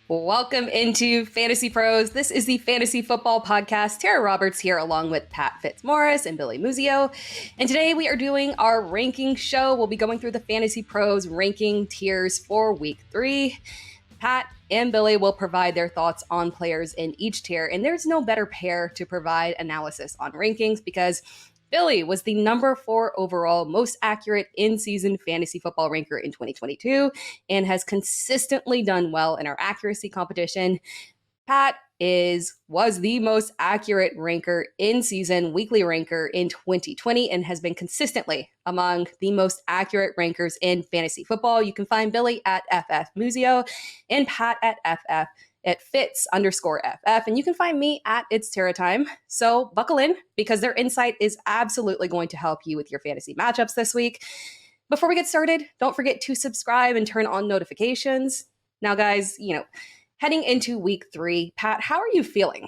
Welcome into Fantasy Pros. This is the Fantasy Football Podcast. Tera Roberts here along with Pat Fitzmaurice and Billy Muzio. And today we are doing our ranking show. We'll be going through the Fantasy Pros ranking tiers for week 3. Pat and Billy will provide their thoughts on players in each tier. And there's no better pair to provide analysis on rankings because Billy was the number 4 overall most accurate in-season fantasy football ranker in 2022 and has consistently done well in our accuracy competition. Pat was the most accurate ranker in season, weekly ranker in 2020, and has been consistently among the most accurate rankers in fantasy football. You can find Billy at FF Muzio and Pat at FF at Fitz_FF. And you can find me at It's Tera Time. So buckle in because their insight is absolutely going to help you with your fantasy matchups this week. Before we get started, don't forget to subscribe and turn on notifications. Now, guys, heading into week 3, Pat, how are you feeling?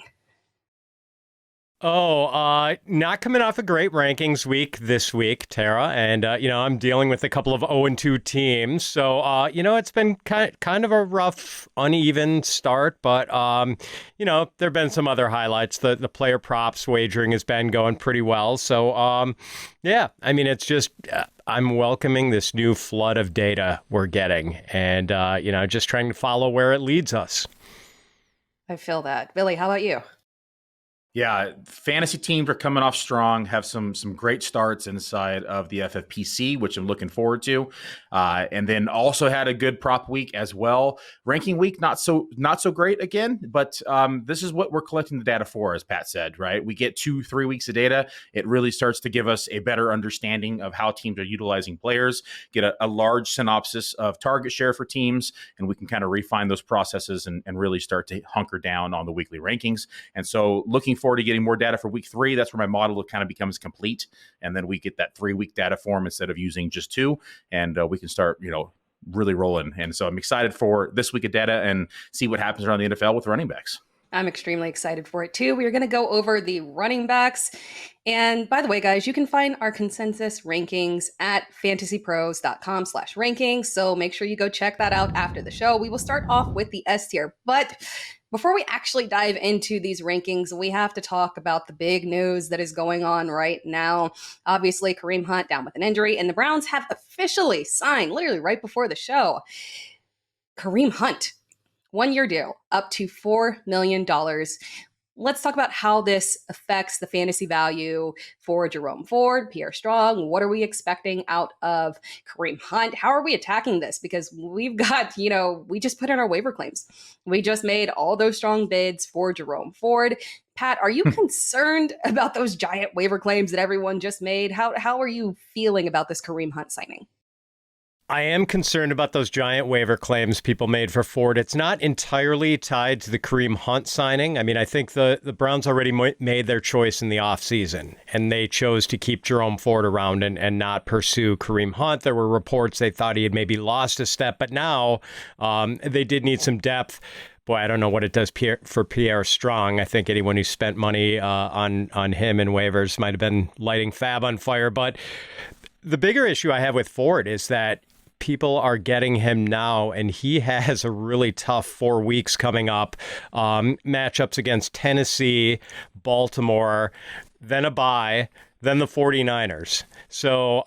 Not coming off a great rankings week this week, Tara. And, I'm dealing with a couple of 0-2 teams. So, it's been kind of a rough, uneven start. But, there have been some other highlights. The player props wagering has been going pretty well. So, it's just I'm welcoming this new flood of data we're getting. And, just trying to follow where it leads us. I feel that. Billy, how about you? Yeah, fantasy teams are coming off strong, have some great starts inside of the FFPC, which I'm looking forward to. And then also had a good prop week as well. Ranking week, not so great again, but this is what we're collecting the data for, as Pat said, right? We get 2-3 weeks of data. It really starts to give us a better understanding of how teams are utilizing players, get a large synopsis of target share for teams, and we can kind of refine those processes and really start to hunker down on the weekly rankings. And so looking forward to getting more data for week 3. That's where my model kind of becomes complete. And then we get that 3-week data form instead of using just 2. And we can start, really rolling. And so I'm excited for this week of data and see what happens around the NFL with running backs. I'm extremely excited for it too. We're going to go over the running backs. And by the way, guys, you can find our consensus rankings at fantasypros.com/rankings. So make sure you go check that out after the show. We will start off with the S tier. But before we actually dive into these rankings, we have to talk about the big news that is going on right now. Obviously, Kareem Hunt down with an injury, and the Browns have officially signed, literally right before the show, Kareem Hunt. 1-year deal, up to $4 million. Let's talk about how this affects the fantasy value for Jerome Ford, Pierre Strong. What are we expecting out of Kareem Hunt? How are we attacking this? Because we've got, we just put in our waiver claims. We just made all those strong bids for Jerome Ford. Pat, are you concerned about those giant waiver claims that everyone just made? How are you feeling about this Kareem Hunt signing? I am concerned about those giant waiver claims people made for Ford. It's not entirely tied to the Kareem Hunt signing. I mean, I think the Browns already made their choice in the offseason, and they chose to keep Jerome Ford around and not pursue Kareem Hunt. There were reports they thought he had maybe lost a step, but now they did need some depth. Boy, I don't know what it does for Pierre Strong. I think anyone who spent money on him in waivers might have been lighting Fab on fire. But the bigger issue I have with Ford is that people are getting him now, and he has a really tough 4 weeks coming up. Matchups against Tennessee, Baltimore, then a bye, then the 49ers. So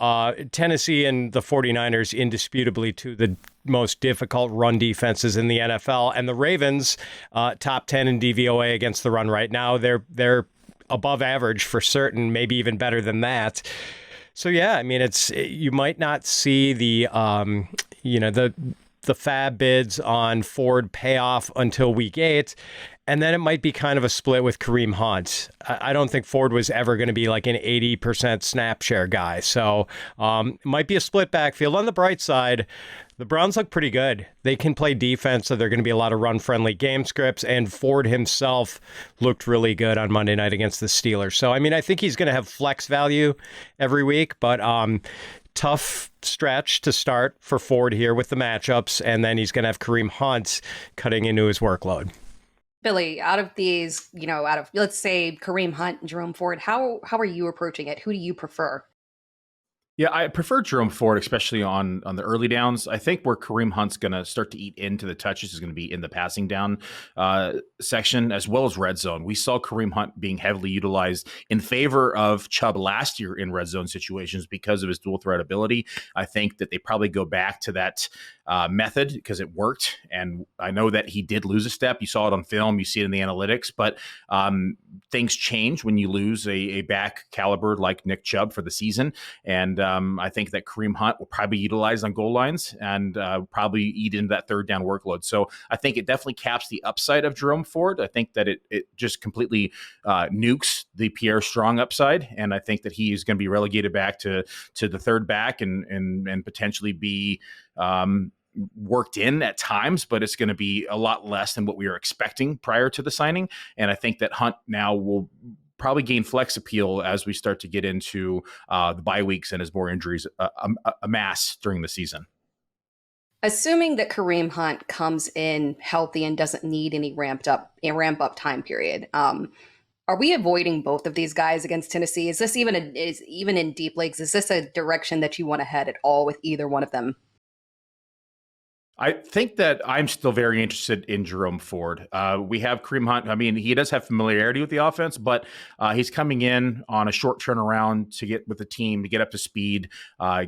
Tennessee and the 49ers indisputably two of the most difficult run defenses in the NFL. And the Ravens, top 10 in DVOA against the run right now. They're above average for certain, maybe even better than that. So, yeah, I mean, you might not see the fab bids on Ford pay off until week 8. And then it might be kind of a split with Kareem Hunt. I don't think Ford was ever going to be like an 80% snap share guy. So it might be a split backfield. On the bright side, the Browns look pretty good. They can play defense, so they're going to be a lot of run-friendly game scripts. And Ford himself looked really good on Monday night against the Steelers. So, I mean, I think he's going to have flex value every week. But tough stretch to start for Ford here with the matchups. And then he's going to have Kareem Hunt cutting into his workload. Billy, out of these, let's say Kareem Hunt and Jerome Ford, how are you approaching it? Who do you prefer? Yeah, I prefer Jerome Ford, especially on the early downs. I think where Kareem Hunt's going to start to eat into the touches is going to be in the passing down section as well as red zone. We saw Kareem Hunt being heavily utilized in favor of Chubb last year in red zone situations because of his dual threat ability. I think that they probably go back to that method because it worked. And I know that he did lose a step. You saw it on film. You see it in the analytics. But things change when you lose a back caliber like Nick Chubb for the season. And I think that Kareem Hunt will probably be utilized on goal lines and probably eat into that third down workload. So I think it definitely caps the upside of Jerome Ford. I think that it just completely nukes the Pierre Strong upside. And I think that he is going to be relegated back to the third back and potentially be worked in at times, but it's going to be a lot less than what we were expecting prior to the signing. And I think that Hunt now will probably gain flex appeal as we start to get into the bye weeks and as more injuries amass during the season. Assuming that Kareem Hunt comes in healthy and doesn't need any ramp up time period, are we avoiding both of these guys against Tennessee? Is this even in deep leagues? Is this a direction that you want to head at all with either one of them? I think that I'm still very interested in Jerome Ford. We have Kareem Hunt. I mean, he does have familiarity with the offense, but he's coming in on a short turnaround to get with the team, to get up to speed,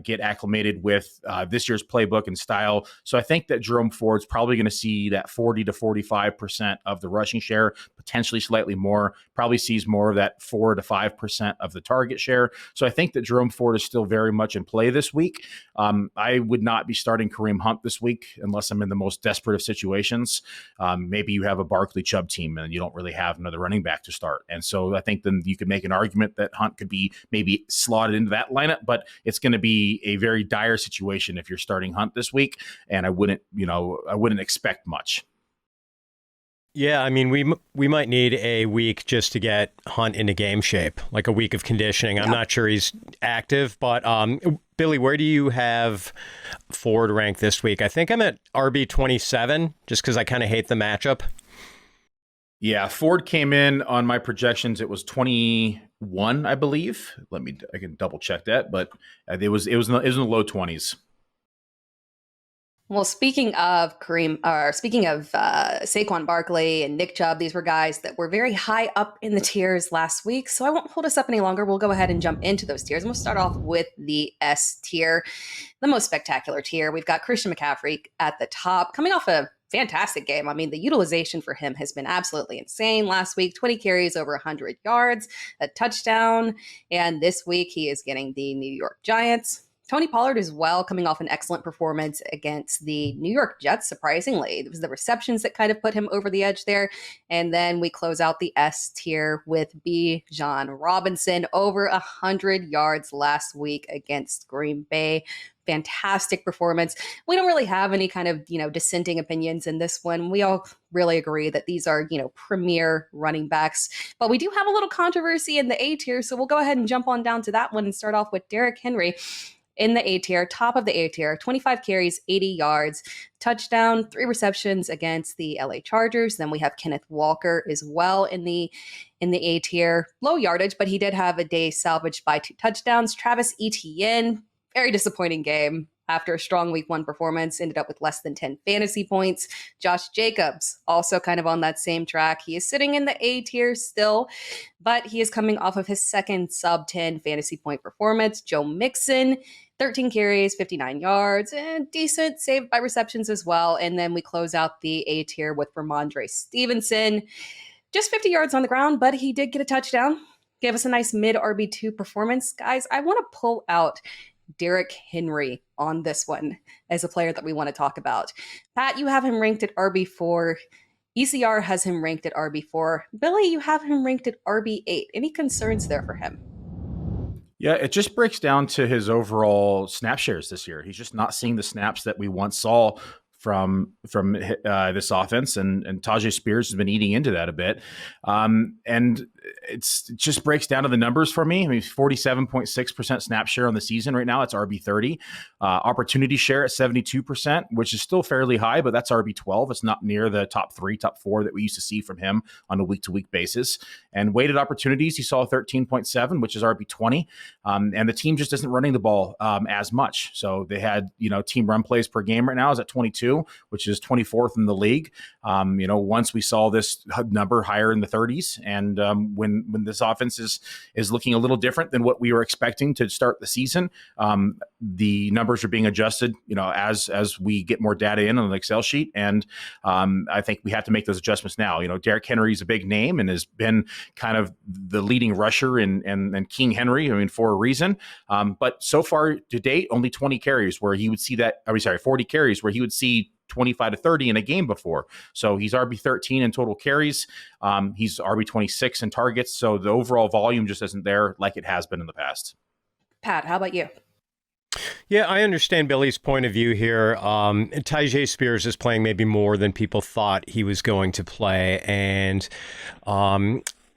get acclimated with this year's playbook and style. So I think that Jerome Ford's probably going to see that 40 to 45% of the rushing share, potentially slightly more, probably sees more of that 4 to 5% of the target share. So I think that Jerome Ford is still very much in play this week. I would not be starting Kareem Hunt this week unless I'm in the most desperate of situations. Maybe you have a Barkley Chubb team and you don't really have another running back to start. And so I think then you could make an argument that Hunt could be maybe slotted into that lineup, but it's going to be a very dire situation if you're starting Hunt this week. And I wouldn't expect much. Yeah, I mean, we might need a week just to get Hunt into game shape, like a week of conditioning. I'm not sure he's active, but Billy, where do you have Ford ranked this week? I think I'm at RB 27, just because I kind of hate the matchup. Yeah, Ford came in on my projections. It was 21, I believe. I can double check that, but it was in the low 20s. Well, speaking of Saquon Barkley and Nick Chubb, these were guys that were very high up in the tiers last week. So I won't hold us up any longer. We'll go ahead and jump into those tiers. And we'll start off with the S tier, the most spectacular tier. We've got Christian McCaffrey at the top, coming off a fantastic game. I mean, the utilization for him has been absolutely insane. Last week, 20 carries, over 100 yards, a touchdown. And this week, he is getting the New York Giants. Tony Pollard as well, coming off an excellent performance against the New York Jets, surprisingly. It was the receptions that kind of put him over the edge there. And then we close out the S tier with Bijan Robinson, over 100 yards last week against Green Bay. Fantastic performance. We don't really have any kind of, dissenting opinions in this one. We all really agree that these are, premier running backs. But we do have a little controversy in the A tier, so we'll go ahead and jump on down to that one and start off with Derrick Henry. In the A tier, top of the A tier, 25 carries, 80 yards, touchdown, 3 receptions against the LA Chargers. Then we have Kenneth Walker as well in the A tier. Low yardage, but he did have a day salvaged by 2 touchdowns. Travis Etienne, very disappointing game. After a strong week 1 performance, ended up with less than 10 fantasy points. Josh Jacobs, also kind of on that same track. He is sitting in the A tier still, but he is coming off of his second sub 10 fantasy point performance. Joe Mixon, 13 carries, 59 yards, and decent saved by receptions as well. And then we close out the A tier with Ramondre Stevenson. Just 50 yards on the ground, but he did get a touchdown. Gave us a nice mid RB2 performance. Guys, I want to pull out Derrick Henry on this one as a player that we want to talk about. Pat, you have him ranked at RB4. ECR has him ranked at RB4. Billy, you have him ranked at RB8. Any concerns there for him? Yeah, it just breaks down to his overall snap shares this year. He's just not seeing the snaps that we once saw this offense, and Tajay Spears has been eating into that a bit. And it just breaks down to the numbers for me. I mean, 47.6% snap share on the season right now. It's RB30. Opportunity share at 72%, which is still fairly high, but that's RB12. It's not near the top 3, top 4 that we used to see from him on a week-to-week basis. And weighted opportunities, he saw 13.7, which is RB20. And the team just isn't running the ball as much. So they had, team run plays per game right now is at 22, which is 24th in the league. Once we saw this number higher in the 30s, and when this offense is looking a little different than what we were expecting to start the season, the numbers are being adjusted, as we get more data in on the Excel sheet. And I think we have to make those adjustments now. Derrick Henry is a big name and has been kind of the leading rusher and King Henry, for a reason. But so far to date, only 20 carries where he would see 40 carries where he would see 25 to 30 in a game before. So he's RB13 in total carries. He's RB26 in targets. So the overall volume just isn't there like it has been in the past. Pat, how about you? Yeah, I understand Billy's point of view here. Tajay Spears is playing maybe more than people thought he was going to play. And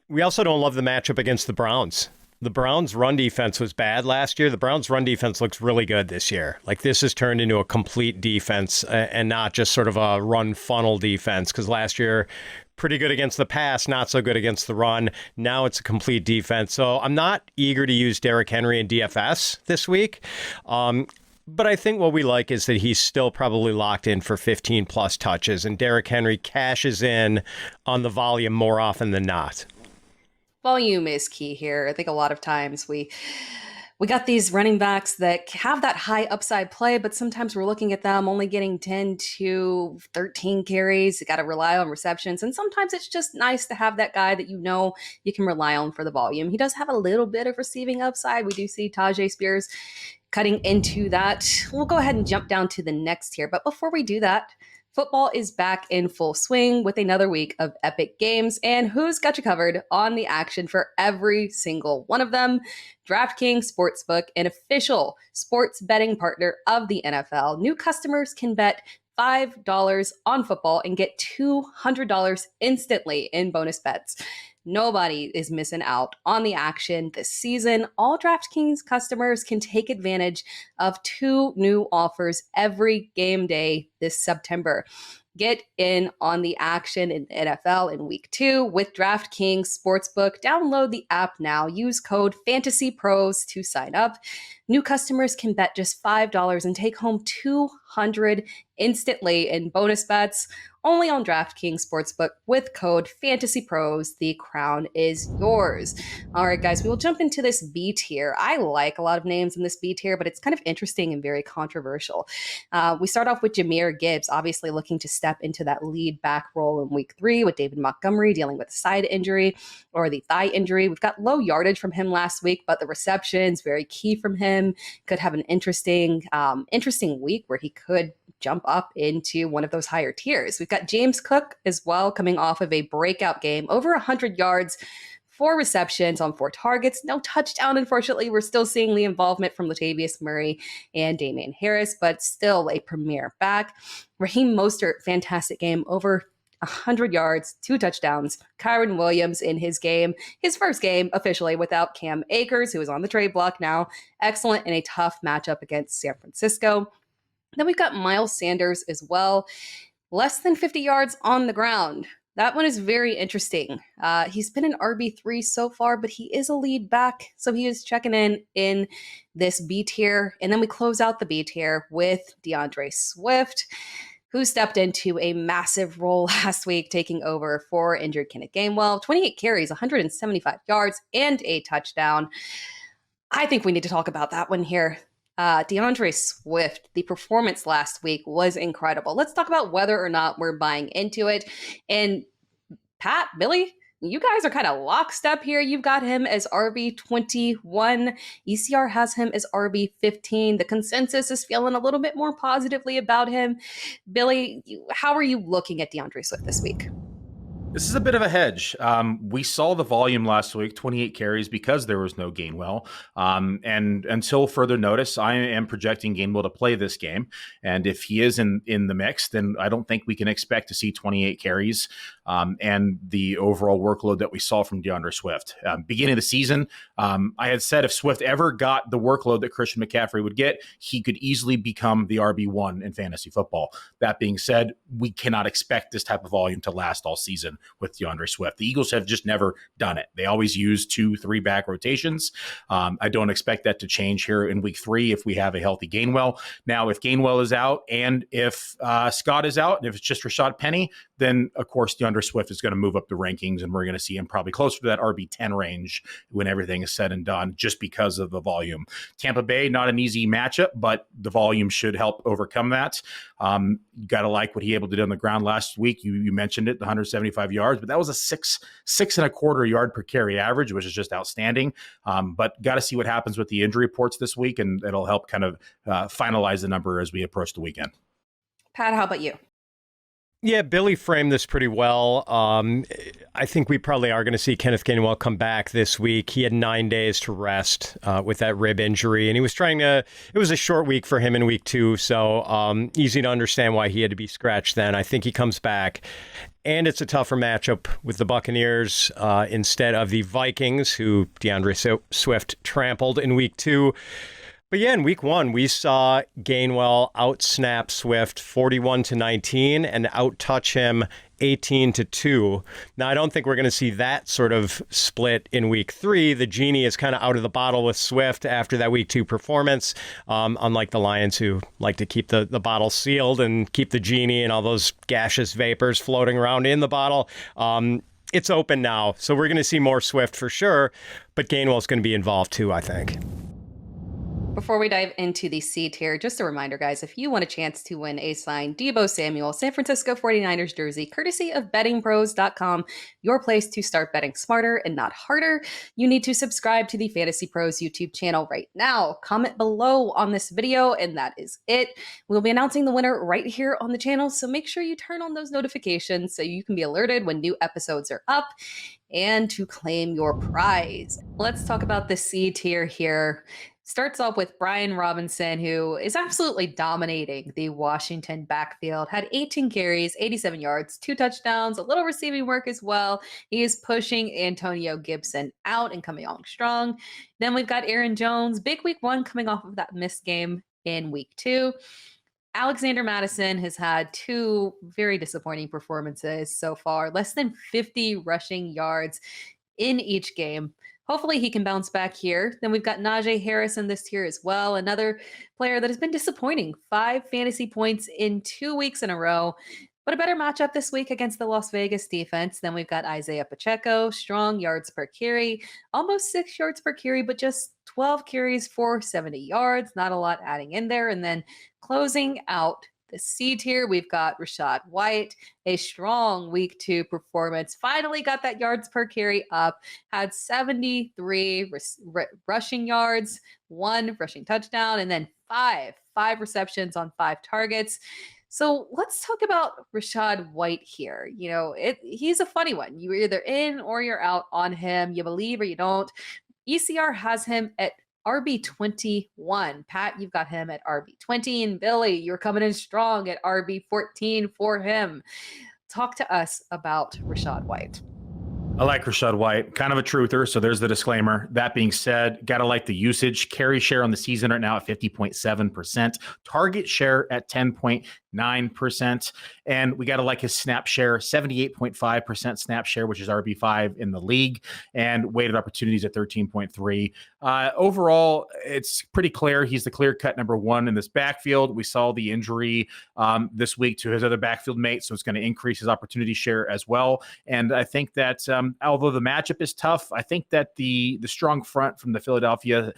we also don't love the matchup against the Browns. The Browns' run defense was bad last year. The Browns' run defense looks really good this year. Like, this has turned into a complete defense and not just sort of a run funnel defense, because last year, pretty good against the pass, not so good against the run. Now it's a complete defense. So I'm not eager to use Derrick Henry in DFS this week. But I think what we like is that he's still probably locked in for 15 plus touches, and Derrick Henry cashes in on the volume more often than not. Volume is key here. I think a lot of times we got these running backs that have that high upside play, but sometimes we're looking at them only getting 10 to 13 carries. You got to rely on receptions. And sometimes it's just nice to have that guy that you can rely on for the volume. He does have a little bit of receiving upside. We do see Tajay Spears cutting into that. We'll go ahead and jump down to the next tier. But before we do that, football is back in full swing with another week of epic games, and who's got you covered on the action for every single one of them? DraftKings Sportsbook, an official sports betting partner of the NFL. New customers can bet $5 on football and get $200 instantly in bonus bets. Nobody is missing out on the action this season. All DraftKings customers can take advantage of 2 new offers every game day this September. Get in on the action in NFL in week 2 with DraftKings Sportsbook. Download the app now. Use code FantasyPros to sign up. New customers can bet just $5 and take home $200 instantly in bonus bets. Only on DraftKings Sportsbook with code FantasyPros. The crown is yours. All right, guys, we will jump into this B tier. I like a lot of names in this B tier, but it's kind of interesting and very controversial. We start off with Jahmyr Gibbs, obviously looking to step into that lead back role in week 3 with David Montgomery dealing with a side injury or the thigh injury. We've got low yardage from him last week, but the receptions, very key from him. Could have an interesting week where he could jump up into one of those higher tiers. We've got James Cook as well, coming off of a breakout game, over 100 yards, 4 receptions on 4 targets, no touchdown. Unfortunately, we're still seeing the involvement from Latavius Murray and Damian Harris, but still a premier back. Raheem Mostert, fantastic game, over 100 yards, 2 touchdowns. Kyron Williams in his first game officially without Cam Akers, who is on the trade block now. Excellent in a tough matchup against San Francisco. Then we've got Miles Sanders as well. Less than 50 yards on the ground. That one is very interesting. He's been an RB3 so far, but he is a lead back. So he is checking in this B tier. And then we close out the B tier with DeAndre Swift, who stepped into a massive role last week, taking over for injured Kenneth Gainwell. 28 carries, 175 yards, and a touchdown. I think we need to talk about that one here. DeAndre Swift, the performance last week was incredible. Let's talk about whether or not we're buying into it. And Pat, Billy, you guys are kind of lockstep here. You've got him as RB21. ECR has him as RB15. The consensus is feeling a little bit more positively about him. Billy, how are you looking at DeAndre Swift this week? This is a bit of a hedge. We saw the volume last week, 28 carries, because there was no Gainwell. And until further notice, I am projecting Gainwell to play this game. And if he is in the mix, then I don't think we can expect to see 28 carries and the overall workload that we saw from DeAndre Swift. Beginning of the season, I had said if Swift ever got the workload that Christian McCaffrey would get, he could easily become the RB1 in fantasy football. That being said, we cannot expect this type of volume to last all season with DeAndre Swift. The Eagles have just never done it. They always use 2-3 back rotations. I don't expect that to change here in week 3 if we have a healthy Gainwell. Now, if Gainwell is out and if Scott is out, and if it's just Rashad Penny, then of course DeAndre Swift is going to move up the rankings, and we're going to see him probably closer to that RB10 range when everything is said and done, just because of the volume. Tampa Bay, not an easy matchup, but the volume should help overcome that. You got to like what he able to do on the ground last week. You mentioned it, the 175 yards, but that was a six and a quarter yard per carry average, which is just outstanding. But got to see what happens with the injury reports this week, and it'll help kind of finalize the number as we approach the weekend. Pat, how about you? Yeah, Billy framed this pretty well. I think we probably are going to see Kenneth Gainwell come back this week. He had 9 days to rest with that rib injury, and he was it was a short week for him in week 2, so easy to understand why he had to be scratched then. I think he comes back, and it's a tougher matchup with the Buccaneers instead of the Vikings, who DeAndre Swift trampled in week 2. But yeah, in week 1, we saw Gainwell out-snap Swift 41-19 and out-touch him 18-2. Now, I don't think we're going to see that sort of split in week 3. The genie is kind of out of the bottle with Swift after that week 2 performance, unlike the Lions, who like to keep the bottle sealed and keep the genie and all those gaseous vapors floating around in the bottle. It's open now, so we're going to see more Swift for sure, but Gainwell's going to be involved too, I think. Before we dive into the C tier, just a reminder, guys, if you want a chance to win a signed Deebo Samuel San Francisco 49ers jersey, courtesy of bettingpros.com, your place to start betting smarter and not harder, you need to subscribe to the Fantasy Pros YouTube channel right now. Comment below on this video, and that is it. We'll be announcing the winner right here on the channel, so make sure you turn on those notifications so you can be alerted when new episodes are up and to claim your prize. Let's talk about the C tier here. Starts off with Brian Robinson, who is absolutely dominating the Washington backfield. Had 18 carries, 87 yards, 2 touchdowns, a little receiving work as well. He is pushing Antonio Gibson out and coming on strong. Then we've got Aaron Jones, big week 1 coming off of that missed game in week 2. Alexander Mattison has had 2 very disappointing performances so far, less than 50 rushing yards in each game. Hopefully he can bounce back here. Then we've got Najee Harris in this tier as well. Another player that has been disappointing. 5 fantasy points in 2 weeks in a row. But a better matchup this week against the Las Vegas defense. Then we've got Isaiah Pacheco, strong yards per carry. Almost 6 yards per carry, but just 12 carries for 70 yards. Not a lot adding in there. And then closing out the C tier, we've got Rachaad White, a strong week 2 performance. Finally got that yards per carry up, had 73 rushing yards, 1 rushing touchdown, and then 5 receptions on 5 targets. So let's talk about Rachaad White here. You know, he's a funny one. You're either in or you're out on him. You believe or you don't. ECR has him at RB21. Pat, you've got him at RB20. And Billy, you're coming in strong at RB14 for him. Talk to us about Rachaad White. I like Rachaad White, kind of a truther, so there's the disclaimer. That being said, got to like the usage. Carry share on the season right now at 50.7%. Target share at 10.9%. And we got to like his snap share, 78.5% snap share, which is RB5 in the league, and weighted opportunities at 13.3. Overall, it's pretty clear he's the clear-cut number 1 in this backfield. We saw the injury this week to his other backfield mate, so it's going to increase his opportunity share as well. And I think that although the matchup is tough, I think that the strong front from the Philadelphia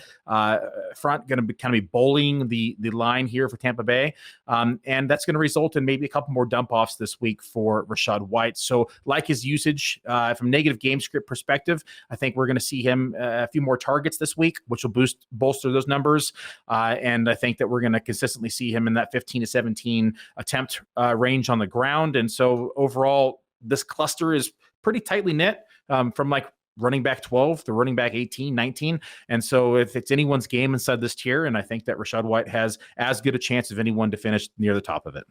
front going to kind of be bullying the line here for Tampa Bay, and that's going to result in maybe a couple more dump-offs this week for Rachaad White. So like his usage from negative game script perspective, I think we're going to see him a few more targets this week, which will bolster those numbers. And I think that we're going to consistently see him in that 15 to 17 attempt range on the ground. And so overall, this cluster is pretty tightly knit from like running back 12 to running back 18, 19. And so if it's anyone's game inside this tier, and I think that Rachaad White has as good a chance of anyone to finish near the top of it.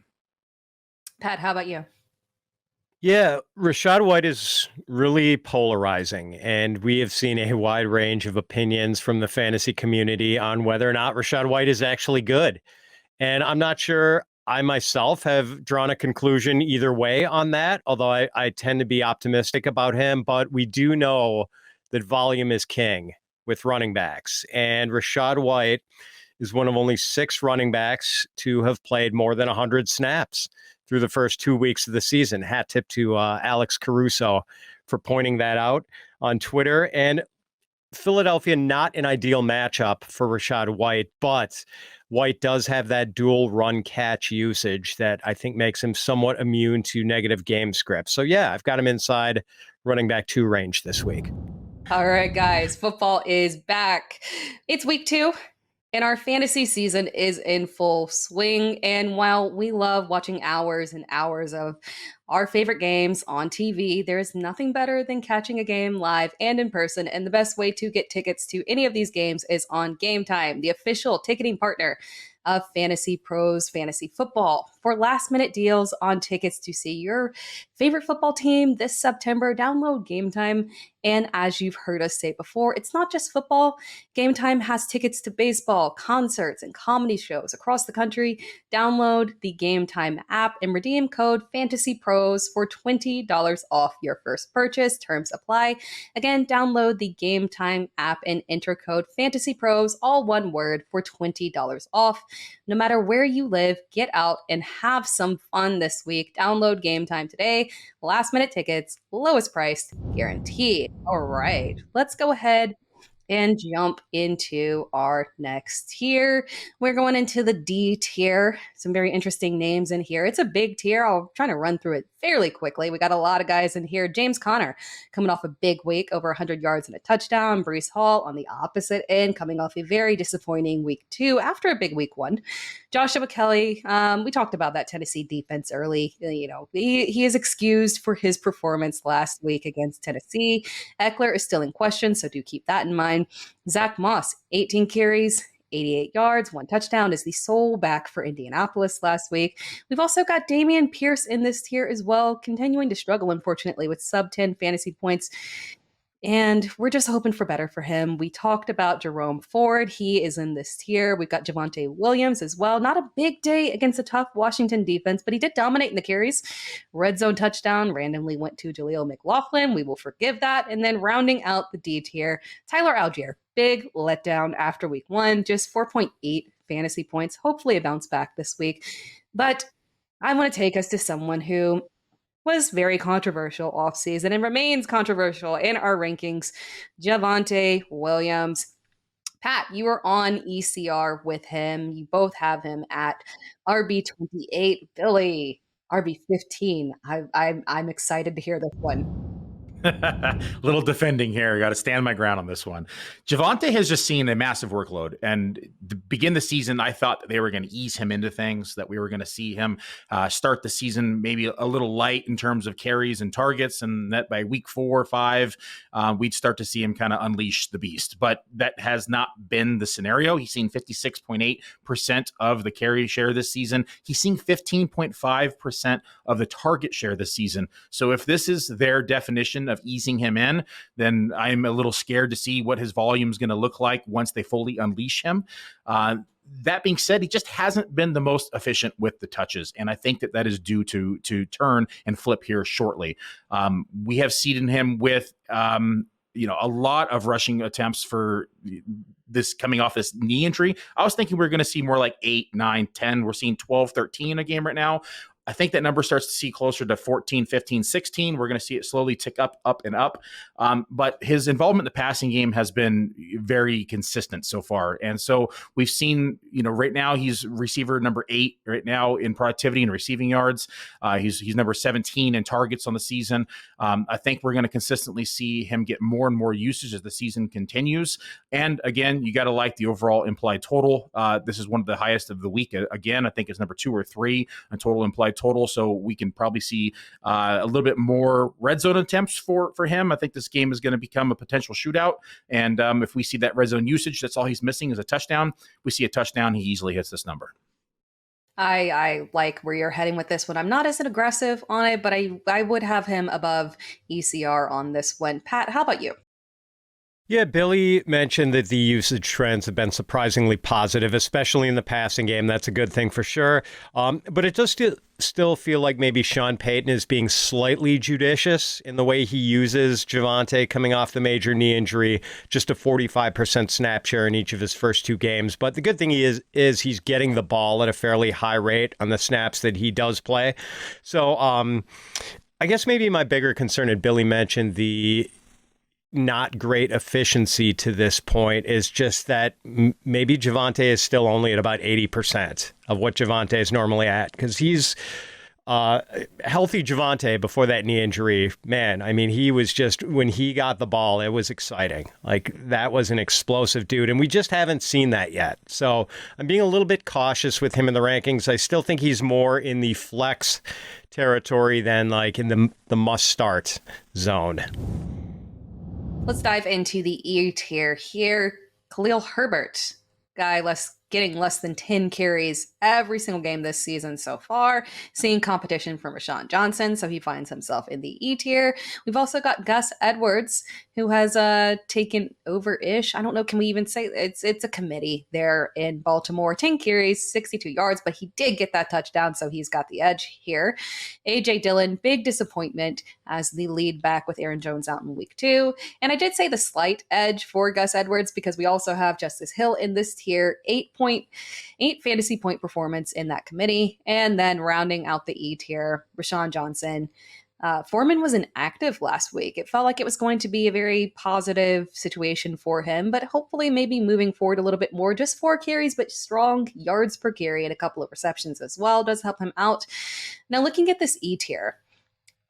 Pat, how about you? Yeah, Rachaad White is really polarizing, and we have seen a wide range of opinions from the fantasy community on whether or not Rachaad White is actually good. And I'm not sure I myself have drawn a conclusion either way on that, although I tend to be optimistic about him. But we do know that volume is king with running backs, and Rachaad White is one of only 6 running backs to have played more than 100 snaps through the first 2 weeks of the season. Hat tip to Alex Caruso for pointing that out on Twitter. And Philadelphia, not an ideal matchup for Rachaad White, but White does have that dual run catch usage that I think makes him somewhat immune to negative game scripts. So yeah, I've got him inside running back 2 range this week. All right, guys, football is back. It's week 2. And our fantasy season is in full swing. And while we love watching hours and hours of our favorite games on TV, there is nothing better than catching a game live and in person. And the best way to get tickets to any of these games is on Game Time, the official ticketing partner of FantasyPros Fantasy Football. For last-minute deals on tickets to see your favorite football team this September, download Game Time. And as you've heard us say before, it's not just football. Game Time has tickets to baseball, concerts, and comedy shows across the country. Download the Game Time app and redeem code FantasyPros for $20 off your first purchase. Terms apply. Again, download the Game Time app and enter code FantasyPros, all one word, for $20 off. No matter where you live, get out and have some fun this week. Download Game Time today. Last minute tickets, lowest price, guaranteed. All right, let's go ahead and jump into our next tier. We're going into the D tier. Some very interesting names in here. It's a big tier. I'll try to run through it fairly quickly. We got a lot of guys in here. James Conner coming off a big week, over 100 yards and a touchdown. Breece Hall on the opposite end, coming off a very disappointing week 2 after a big week 1. Joshua Kelly, we talked about that Tennessee defense early. You know, he is excused for his performance last week against Tennessee. Eckler is still in question, so do keep that in mind. Zach Moss, 18 carries, 88 yards, 1 touchdown, is the sole back for Indianapolis last week. We've also got Dameon Pierce in this tier as well, continuing to struggle, unfortunately, with sub-10 fantasy points. And we're just hoping for better for him. We talked about Jerome Ford. He is in this tier. We've got Javonte Williams as well. Not a big day against a tough Washington defense, but he did dominate in the carries. Red zone touchdown randomly went to Jaleel McLaughlin. We will forgive that. And then rounding out the D tier, Tyler Algier. Big letdown after week 1, just 4.8 fantasy points. Hopefully a bounce back this week. But I want to take us to someone who was very controversial offseason and remains controversial in our rankings, Javonte Williams. Pat, you were on ECR with him. You both have him at RB28. Billy, RB15. I'm excited to hear this one. Little defending here. Got to stand my ground on this one. Javonte has just seen a massive workload, and to begin the season, I thought that they were going to ease him into things, that we were going to see him start the season maybe a little light in terms of carries and targets, and that by week 4 or 5, we'd start to see him kind of unleash the beast. But that has not been the scenario. He's seen 56.8% of the carry share this season. He's seen 15.5% of the target share this season. So if this is their definition of easing him in, then I'm a little scared to see what his volume is going to look like once they fully unleash him. That being said, he just hasn't been the most efficient with the touches, and I think that is due to turn and flip here shortly. We have seeded him with a lot of rushing attempts for this coming off this knee injury. I was thinking we were going to see more like 8, 9, 10. We're seeing 12, 13 a game right now. I think that number starts to see closer to 14, 15, 16. We're going to see it slowly tick up, and up. But his involvement in the passing game has been very consistent so far. And so we've seen, right now he's receiver number 8 right now in productivity and receiving yards. He's number 17 in targets on the season. I think we're going to consistently see him get more and more usage as the season continues. And again, you got to like the overall implied total. This is one of the highest of the week. Again, I think it's number 2 or 3 in total implied total. So we can probably see a little bit more red zone attempts for him. I think this game is going to become a potential shootout. And if we see that red zone usage, that's all he's missing is a touchdown. We see a touchdown, he easily hits this number. I like where you're heading with this one. I'm not as aggressive on it, but I would have him above ECR on this one. Pat, how about you? Yeah, Billy mentioned that the usage trends have been surprisingly positive, especially in the passing game. That's a good thing for sure. But it does still feel like maybe Sean Payton is being slightly judicious in the way he uses Javonte coming off the major knee injury, just a 45% snap share in each of his first two games. But the good thing is he's getting the ball at a fairly high rate on the snaps that he does play. So I guess maybe my bigger concern, and Billy mentioned the not great efficiency to this point, is just that maybe Javonte is still only at about 80% of what Javonte is normally at, because he's healthy Javonte before that knee injury. Man, I mean, he was just, when he got the ball, it was exciting. Like, that was an explosive dude, and we just haven't seen that yet. So I'm being a little bit cautious with him in the rankings. I still think he's more in the flex territory than like in the must-start zone. Let's dive into the E tier here. Khalil Herbert, guy getting less than 10 carries every single game this season so far, seeing competition from Rashawn Johnson, so he finds himself in the E tier. We've also got Gus Edwards, who has taken over-ish. I don't know, can we even say it's a committee there in Baltimore. 10 carries, 62 yards, but he did get that touchdown, so he's got the edge here. A.J. Dillon, big disappointment as the lead back with Aaron Jones out in week 2. And I did say the slight edge for Gus Edwards because we also have Justice Hill in this tier, 8 fantasy point performance in that committee. And then rounding out the E tier, Rashawn Johnson. Foreman was inactive last week. It felt like it was going to be a very positive situation for him, but hopefully maybe moving forward a little bit more. Just 4 carries, but strong yards per carry and a couple of receptions as well does help him out. Now looking at this E tier,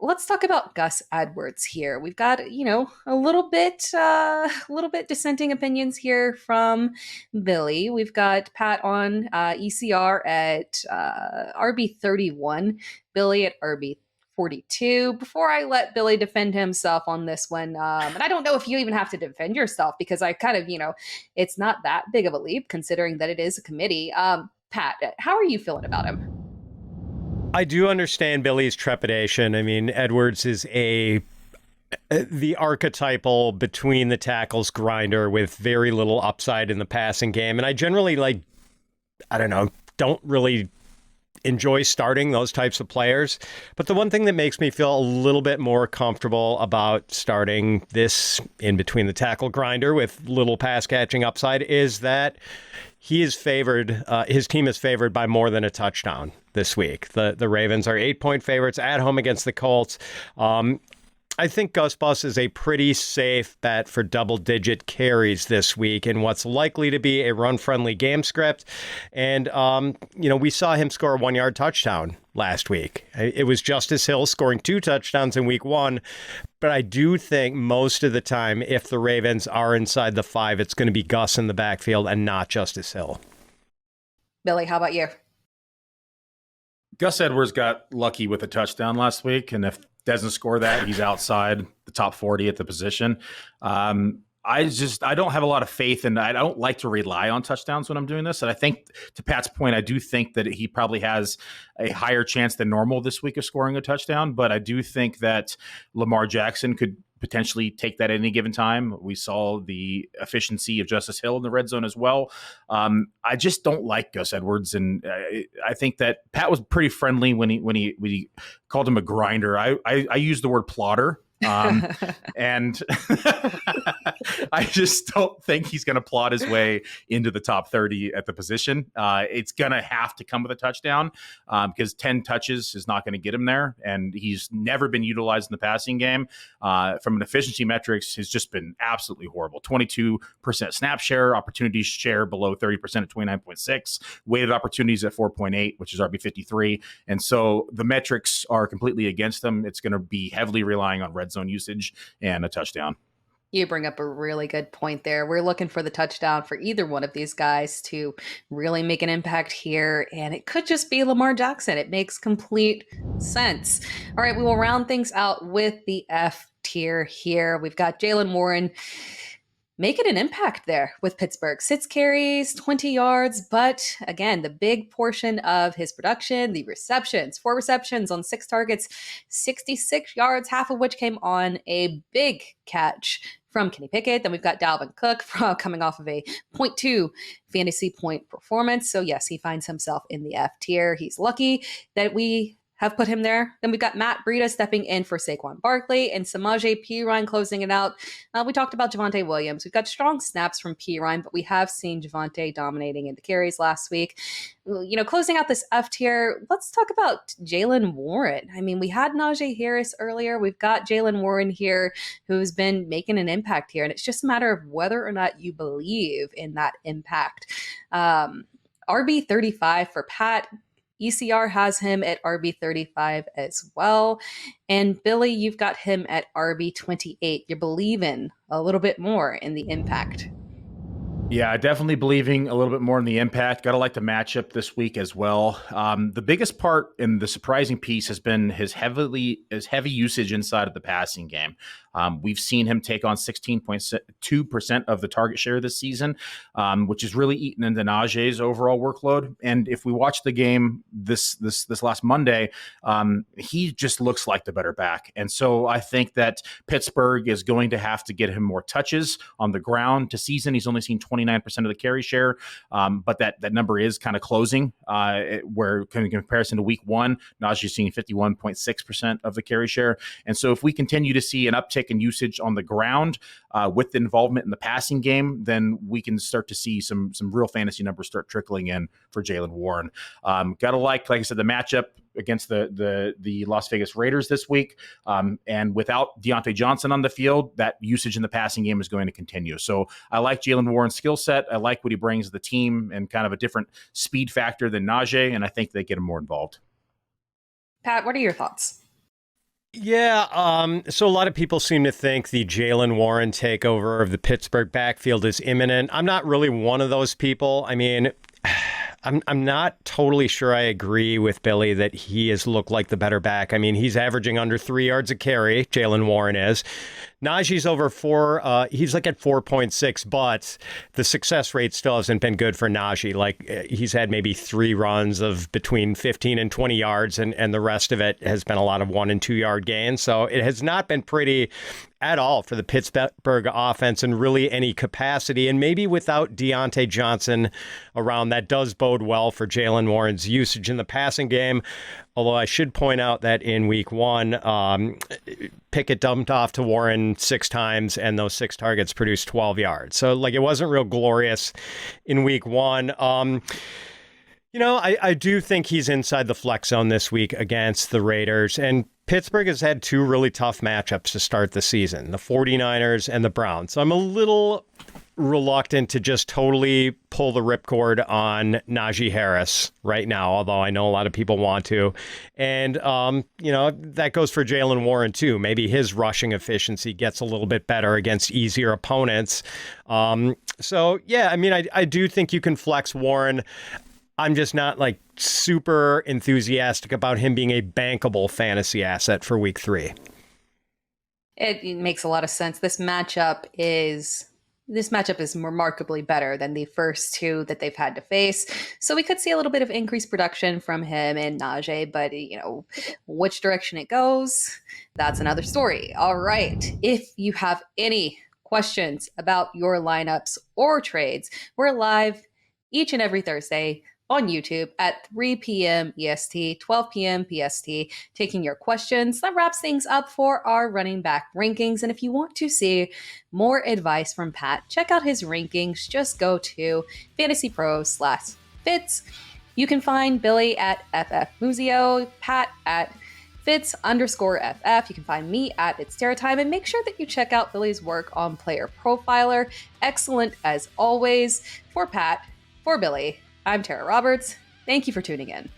let's talk about Gus Edwards here. We've got, a little bit dissenting opinions here from Billy. We've got Pat on ECR at RB31, Billy at RB42. Before I let Billy defend himself on this one, and I don't know if you even have to defend yourself because I kind of, it's not that big of a leap considering that it is a committee. Pat, how are you feeling about him? I do understand Billy's trepidation. I mean, Edwards is the archetypal between the tackles grinder with very little upside in the passing game. And I generally don't really enjoy starting those types of players. But the one thing that makes me feel a little bit more comfortable about starting this in between the tackle grinder with little pass catching upside is that he is favored. His team is favored by more than a touchdown this week. The Ravens are 8-point favorites at home against the Colts. I think Gus Bus is a pretty safe bet for double-digit carries this week in what's likely to be a run-friendly game script. And, we saw him score a 1-yard touchdown last week. It was Justice Hill scoring 2 touchdowns in week 1. But I do think most of the time, if the Ravens are inside the 5, it's going to be Gus in the backfield and not Justice Hill. Billy, how about you? Gus Edwards got lucky with a touchdown last week, and if doesn't score that, he's outside the top 40 at the position. I don't have a lot of faith, and I don't like to rely on touchdowns when I'm doing this. And I think, to Pat's point, I do think that he probably has a higher chance than normal this week of scoring a touchdown. But I do think that Lamar Jackson could potentially take that at any given time. We saw the efficiency of Justice Hill in the red zone as well. I just don't like Gus Edwards, and I think that Pat was pretty friendly when he called him a grinder. I used the word plotter. And I just don't think he's going to plot his way into the top 30 at the position. It's going to have to come with a touchdown because 10 touches is not going to get him there. And he's never been utilized in the passing game. From an efficiency metrics, has just been absolutely horrible. 22% snap share, opportunities share below 30% at 29.6, weighted opportunities at 4.8, which is RB53. And so the metrics are completely against him. It's going to be heavily relying on red zone usage and a touchdown. You bring up a really good point there. We're looking for the touchdown for either one of these guys to really make an impact here, and it could just be Lamar Jackson. It makes complete sense. All right, we will round things out with the F tier here. We've got Jaylen Warren making an impact there with Pittsburgh. 6 carries, 20 yards, but again, the big portion of his production, the receptions, 4 receptions on 6 targets, 66 yards, half of which came on a big catch from Kenny Pickett. Then we've got Dalvin Cook coming off of a 0.2 fantasy point performance. So yes, he finds himself in the F tier. He's lucky that we have put him there. Then we've got Matt Breida stepping in for Saquon Barkley and Samaje Perine closing it out. We talked about Javonte Williams. We've got strong snaps from Perine, but we have seen Javonte dominating in the carries last week. Closing out this F tier, let's talk about Jaylen Warren. I mean, we had Najee Harris earlier. We've got Jaylen Warren here who's been making an impact here, and it's just a matter of whether or not you believe in that impact. RB 35 for Pat. ECR has him at RB 35 as well. And Billy, you've got him at RB 28. You're believing a little bit more in the impact. Yeah, definitely believing a little bit more in the impact. Got to like the matchup this week as well. The biggest part and the surprising piece has been his heavy usage inside of the passing game. We've seen him take on 16.2% of the target share this season, which is really eaten into Najee's overall workload. And if we watch the game this last Monday, he just looks like the better back. And so I think that Pittsburgh is going to have to get him more touches on the ground to season. He's only seen 29% of the carry share, but that number is kind of closing, where in comparison to week 1, Najee's seeing 51.6% of the carry share. And so if we continue to see an uptick in usage on the ground with the involvement in the passing game, then we can start to see some real fantasy numbers start trickling in for Jaylen Warren. Got to like I said, the matchup against the Las Vegas Raiders this week. And without Deontay Johnson on the field, that usage in the passing game is going to continue. So I like Jaylen Warren's skill set. I like what he brings to the team and kind of a different speed factor than Najee, and I think they get him more involved. Pat, what are your thoughts? Yeah, so a lot of people seem to think the Jaylen Warren takeover of the Pittsburgh backfield is imminent. I'm not really one of those people. I mean, I'm not totally sure I agree with Billy that he has looked like the better back. I mean, he's averaging under 3 yards a carry, Jaylen Warren is. Najee's over 4. He's like at 4.6, but the success rate still hasn't been good for Najee. Like he's had maybe 3 runs of between 15 and 20 yards, and the rest of it has been a lot of 1 and 2 yard gains. So it has not been pretty at all for the Pittsburgh offense in really any capacity. And maybe without Deontay Johnson around, that does bode well for Jaylen Warren's usage in the passing game. Although I should point out that in week 1, Pickett dumped off to Warren 6 times, and those 6 targets produced 12 yards. So like it wasn't real glorious in week 1. I do think he's inside the flex zone this week against the Raiders. And Pittsburgh has had 2 really tough matchups to start the season, the 49ers and the Browns. So I'm a little reluctant to just totally pull the ripcord on Najee Harris right now, although I know a lot of people want to. And, that goes for Jaylen Warren too. Maybe his rushing efficiency gets a little bit better against easier opponents. So, yeah, I mean, I do think you can flex Warren. I'm just not like super enthusiastic about him being a bankable fantasy asset for week 3. It makes a lot of sense. This matchup is remarkably better than the first 2 that they've had to face. So we could see a little bit of increased production from him and Najee, but which direction it goes, that's another story. All right. If you have any questions about your lineups or trades, we're live each and every Thursday on YouTube at 3 p.m. EST, 12 p.m. PST, taking your questions. That wraps things up for our running back rankings. And if you want to see more advice from Pat, check out his rankings. Just go to FantasyPros/Fitz. You can find Billy at FF Muzio, Pat at Fitz_FF. You can find me at It's Tera Time, and make sure that you check out Billy's work on Player Profiler. Excellent as always. For Pat, for Billy, I'm Tera Roberts. Thank you for tuning in.